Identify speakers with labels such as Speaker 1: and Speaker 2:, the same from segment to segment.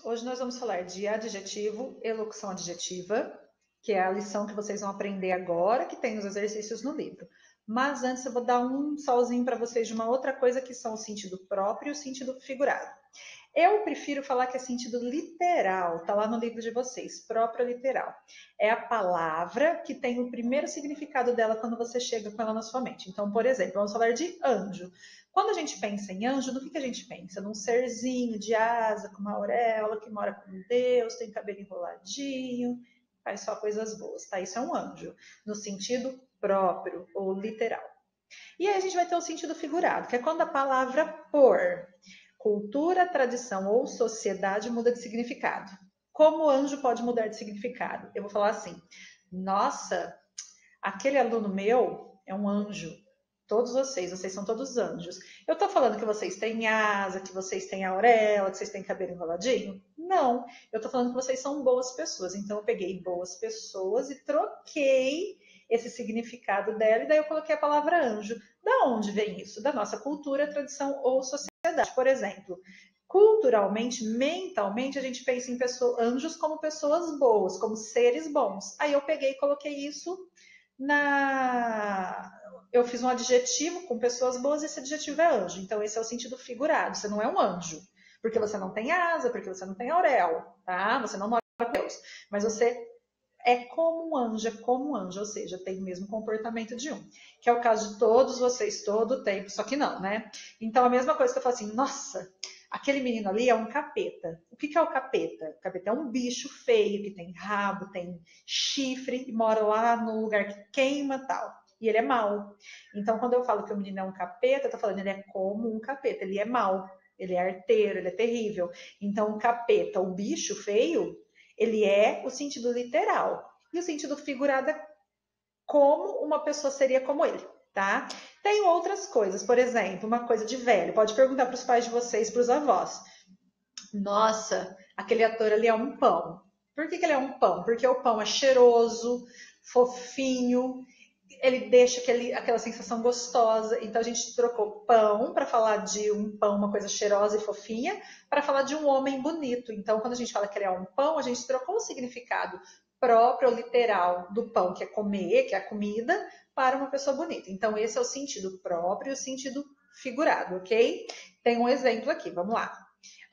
Speaker 1: Hoje nós vamos falar de adjetivo e locução adjetiva, que é a lição que vocês vão aprender agora, que tem os exercícios no livro. Mas antes eu vou dar um salzinho para vocês de uma outra coisa que são o sentido próprio e o sentido figurado. Eu prefiro falar que é sentido literal, tá lá no livro de vocês, próprio literal. É a palavra que tem o primeiro significado dela quando você chega com ela na sua mente. Então, por exemplo, vamos falar de anjo. Quando a gente pensa em anjo, no que a gente pensa? Num serzinho de asa, com uma auréola, que mora com Deus, tem cabelo enroladinho, faz só coisas boas, tá? Isso é um anjo, no sentido próprio ou literal. E aí a gente vai ter o sentido figurado, que é quando a palavra por, cultura, tradição ou sociedade muda de significado. Como o anjo pode mudar de significado? Eu vou falar assim: nossa, aquele aluno meu é um anjo. Todos vocês são todos anjos. Eu tô falando que vocês têm asa, que vocês têm auréola, que vocês têm cabelo enroladinho? Não. Eu tô falando que vocês são boas pessoas. Então eu peguei boas pessoas e troquei esse significado dela e daí eu coloquei a palavra anjo. Da onde vem isso? Da nossa cultura, tradição ou sociedade. Por exemplo, culturalmente, mentalmente, a gente pensa em anjos como pessoas boas, como seres bons. Aí eu peguei e coloquei isso na. Eu fiz um adjetivo com pessoas boas e esse adjetivo é anjo. Então, esse é o sentido figurado. Você não é um anjo. Porque você não tem asa, porque você não tem auréola, tá? Você não mora com Deus. Mas você é como um anjo, ou seja, tem o mesmo comportamento de um. Que é o caso de todos vocês, todo o tempo, só que não, né? Então, a mesma coisa que eu falo assim, nossa, aquele menino ali é um capeta. O que é o capeta? O capeta é um bicho feio, que tem rabo, tem chifre, e mora lá no lugar que queima e tal. E ele é mau. Então, quando eu falo que o menino é um capeta, eu tô falando ele é como um capeta, ele é mau. Ele é arteiro, ele é terrível. Então, o capeta, o bicho feio, ele é o sentido literal. E o sentido figurado é como uma pessoa seria como ele, tá? Tem outras coisas, por exemplo, uma coisa de velho. Pode perguntar para os pais de vocês, para os avós. Nossa, aquele ator ali é um pão. Por que ele é um pão? Porque o pão é cheiroso, fofinho, ele deixa aquela sensação gostosa. Então a gente trocou pão para falar de um pão, uma coisa cheirosa e fofinha, para falar de um homem bonito. Então quando a gente fala que ele é um pão, a gente trocou o significado próprio ou literal do pão, que é comer, que é a comida, para uma pessoa bonita. Então esse é o sentido próprio e o sentido figurado, ok? Tem um exemplo aqui, vamos lá.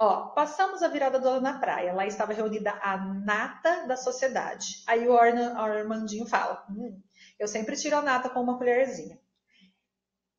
Speaker 1: Ó, passamos a virada do ano na praia. Lá estava reunida a nata da sociedade. Aí o Armandinho fala: eu sempre tiro a nata com uma colherzinha.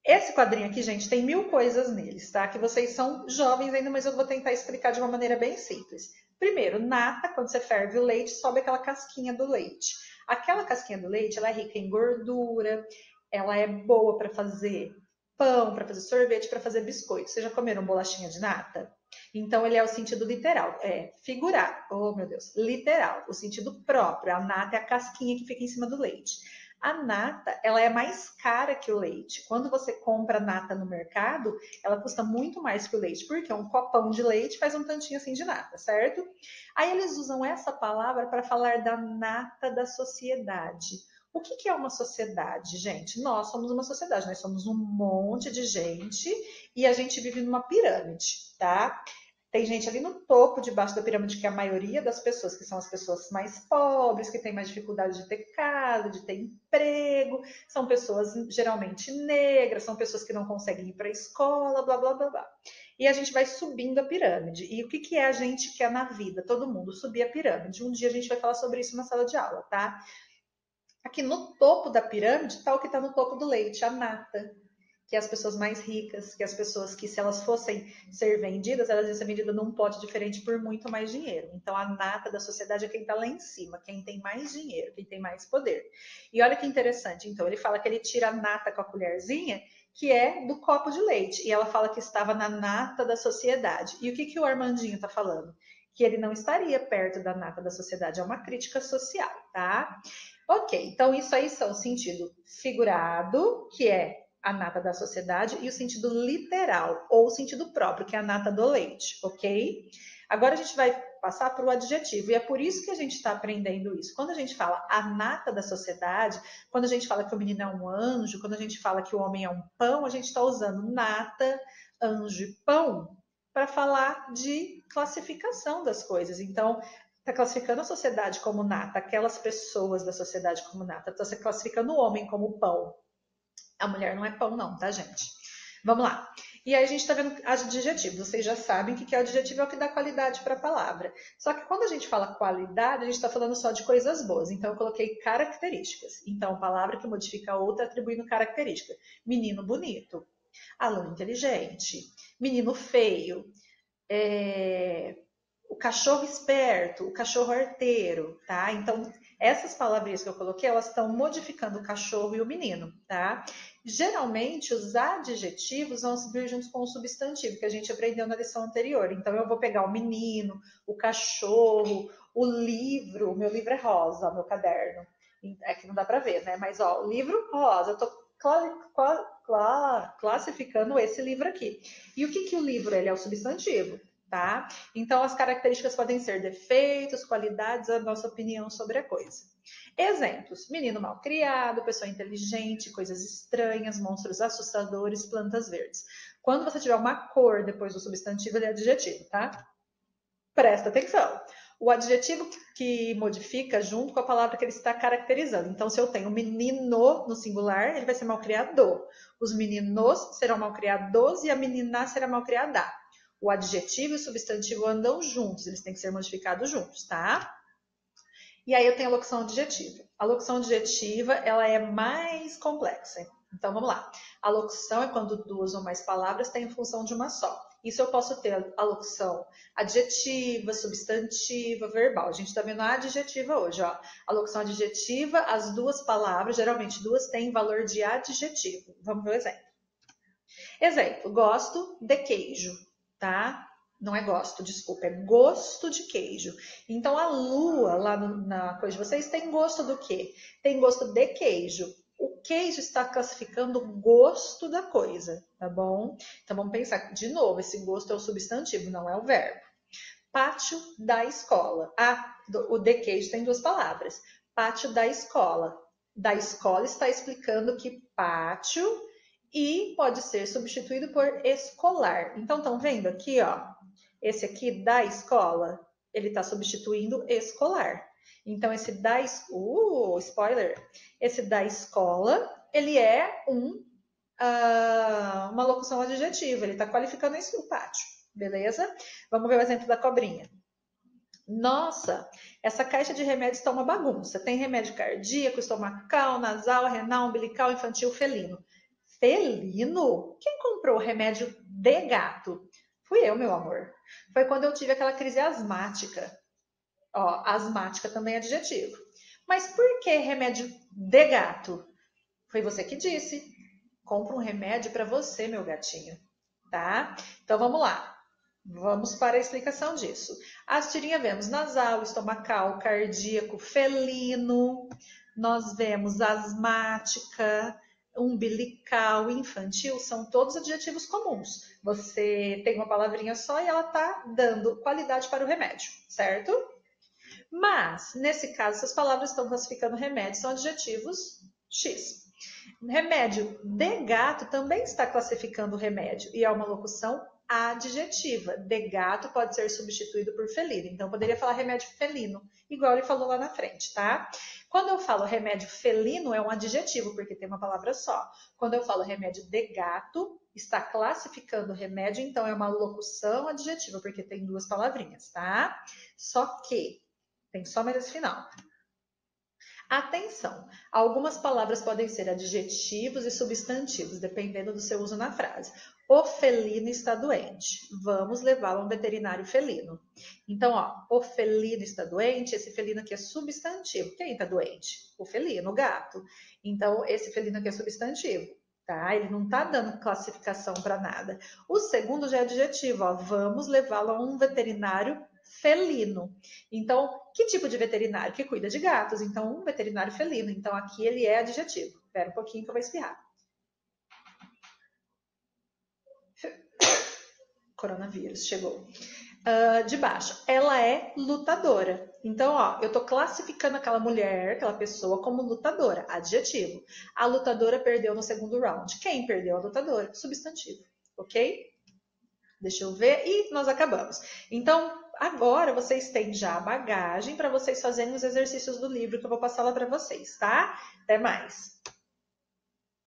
Speaker 1: Esse quadrinho aqui, gente, tem 1000 coisas neles, tá? Que vocês são jovens ainda, mas eu vou tentar explicar de uma maneira bem simples. Primeiro, nata, quando você ferve o leite, sobe aquela casquinha do leite. Aquela casquinha do leite, ela é rica em gordura, ela é boa para fazer pão, para fazer sorvete, para fazer biscoito. Vocês já comeram bolachinha de nata? Então, ele é o sentido literal, é figurar, oh meu Deus, literal, o sentido próprio. A nata é a casquinha que fica em cima do leite. A nata, ela é mais cara que o leite. Quando você compra nata no mercado, ela custa muito mais que o leite, porque um copão de leite faz um tantinho assim de nata, certo? Aí eles usam essa palavra para falar da nata da sociedade. O que é uma sociedade, gente? Nós somos uma sociedade, nós somos um monte de gente e a gente vive numa pirâmide, tá? Tem gente ali no topo, debaixo da pirâmide, que é a maioria das pessoas, que são as pessoas mais pobres, que têm mais dificuldade de ter casa, de ter emprego, são pessoas geralmente negras, são pessoas que não conseguem ir para a escola, blá, blá, blá, blá. E a gente vai subindo a pirâmide. E o que é a gente quer na vida? Todo mundo subir a pirâmide. Um dia a gente vai falar sobre isso na sala de aula, tá? Aqui no topo da pirâmide está o que está no topo do leite, a nata, que é as pessoas mais ricas, que é as pessoas que, se elas fossem ser vendidas, elas iam ser vendidas num pote diferente por muito mais dinheiro. Então, a nata da sociedade é quem está lá em cima, quem tem mais dinheiro, quem tem mais poder. E olha que interessante, então, ele fala que ele tira a nata com a colherzinha, que é do copo de leite, e ela fala que estava na nata da sociedade. E o que o Armandinho está falando? Que ele não estaria perto da nata da sociedade, é uma crítica social, tá? Ok, então isso aí são o sentido figurado, que é a nata da sociedade, e o sentido literal, ou o sentido próprio, que é a nata do leite, ok? Agora a gente vai passar para o adjetivo, e é por isso que a gente está aprendendo isso. Quando a gente fala a nata da sociedade, quando a gente fala que o menino é um anjo, quando a gente fala que o homem é um pão, a gente está usando nata, anjo e pão para falar de classificação das coisas. Então, está classificando a sociedade como nata, aquelas pessoas da sociedade como nata. Está classificando o homem como pão. A mulher não é pão, não, tá, gente? Vamos lá. E aí a gente está vendo adjetivo. Vocês já sabem que adjetivo é o que dá qualidade para a palavra. Só que quando a gente fala qualidade, a gente está falando só de coisas boas. Então eu coloquei características. Então, palavra que modifica a outra atribuindo característica. Menino bonito, aluno inteligente, menino feio, o cachorro esperto, o cachorro arteiro, tá? Então, essas palavrinhas que eu coloquei, elas estão modificando o cachorro e o menino, tá? Geralmente, os adjetivos vão vir juntos com o substantivo, que a gente aprendeu na lição anterior. Então, eu vou pegar o menino, o cachorro, o livro. Meu livro é rosa, meu caderno. É que não dá para ver, né? Mas, ó, o livro rosa. Eu tô classificando esse livro aqui. E o que o livro? Ele é o substantivo. Tá? Então, as características podem ser defeitos, qualidades, a nossa opinião sobre a coisa. Exemplos: menino mal criado, pessoa inteligente, coisas estranhas, monstros assustadores, plantas verdes. Quando você tiver uma cor depois do substantivo, ele é adjetivo, tá? Presta atenção. O adjetivo que modifica junto com a palavra que ele está caracterizando. Então, se eu tenho menino no singular, ele vai ser mal criado. Os meninos serão mal criados e a menina será mal criada. O adjetivo e o substantivo andam juntos, eles têm que ser modificados juntos, tá? E aí eu tenho a locução adjetiva. A locução adjetiva, ela é mais complexa. Então, vamos lá. A locução é quando duas ou mais palavras têm função de uma só. Isso eu posso ter a locução adjetiva, substantiva, verbal. A gente está vendo a adjetiva hoje, ó. A locução adjetiva, as duas palavras, geralmente duas, têm valor de adjetivo. Vamos ver o exemplo. Exemplo, gosto de queijo. Tá? Não é gosto, desculpa, é gosto de queijo. Então, a lua, lá na coisa de vocês, tem gosto do quê? Tem gosto de queijo. O queijo está classificando o gosto da coisa, tá bom? Então, vamos pensar de novo, esse gosto é o substantivo, não é o verbo. Pátio da escola. O de queijo tem duas palavras. Pátio da escola. Da escola está explicando que pátio e pode ser substituído por escolar. Então, estão vendo aqui, ó? Esse aqui da escola, ele está substituindo escolar. Então, esse da... spoiler! Esse da escola, ele é uma locução adjetiva. Ele está qualificando o pátio. Beleza? Vamos ver o exemplo da cobrinha. Nossa, essa caixa de remédios está uma bagunça. Tem remédio cardíaco, estomacal, nasal, renal, umbilical, infantil, felino. Felino? Quem comprou o remédio de gato? Fui eu, meu amor. Foi quando eu tive aquela crise asmática. Ó, asmática também é adjetivo. Mas por que remédio de gato? Foi você que disse. Compra um remédio para você, meu gatinho. Tá? Então vamos lá. Vamos para a explicação disso. As tirinhas vemos nasal, estomacal, cardíaco, felino. Nós vemos asmática, umbilical, infantil, são todos adjetivos comuns. Você tem uma palavrinha só e ela está dando qualidade para o remédio, certo? Mas, nesse caso, essas palavras estão classificando remédios, são adjetivos X. Remédio de gato também está classificando o remédio e é uma locução adjetiva. De gato pode ser substituído por felino. Então, eu poderia falar remédio felino, igual ele falou lá na frente, tá? Quando eu falo remédio felino, é um adjetivo, porque tem uma palavra só. Quando eu falo remédio de gato, está classificando o remédio, então é uma locução adjetiva, porque tem duas palavrinhas, tá? Só que tem só mais esse final. Atenção! Algumas palavras podem ser adjetivos e substantivos, dependendo do seu uso na frase. O felino está doente. Vamos levá-lo a um veterinário felino. Então, ó, o felino está doente, esse felino aqui é substantivo. Quem está doente? O felino, o gato. Então, esse felino aqui é substantivo, tá? Ele não está dando classificação para nada. O segundo já é adjetivo, ó. Vamos levá-lo a um veterinário felino. Então, que tipo de veterinário? Que cuida de gatos. Então, um veterinário felino. Então, aqui ele é adjetivo. Espera um pouquinho que eu vou espirrar. Coronavírus, chegou. De baixo, ela é lutadora. Então, ó, eu estou classificando aquela mulher, aquela pessoa como lutadora, adjetivo. A lutadora perdeu no segundo round. Quem perdeu a lutadora? Substantivo, ok? Deixa eu ver. E nós acabamos. Então, agora vocês têm já a bagagem para vocês fazerem os exercícios do livro que eu vou passar lá para vocês, tá? Até mais.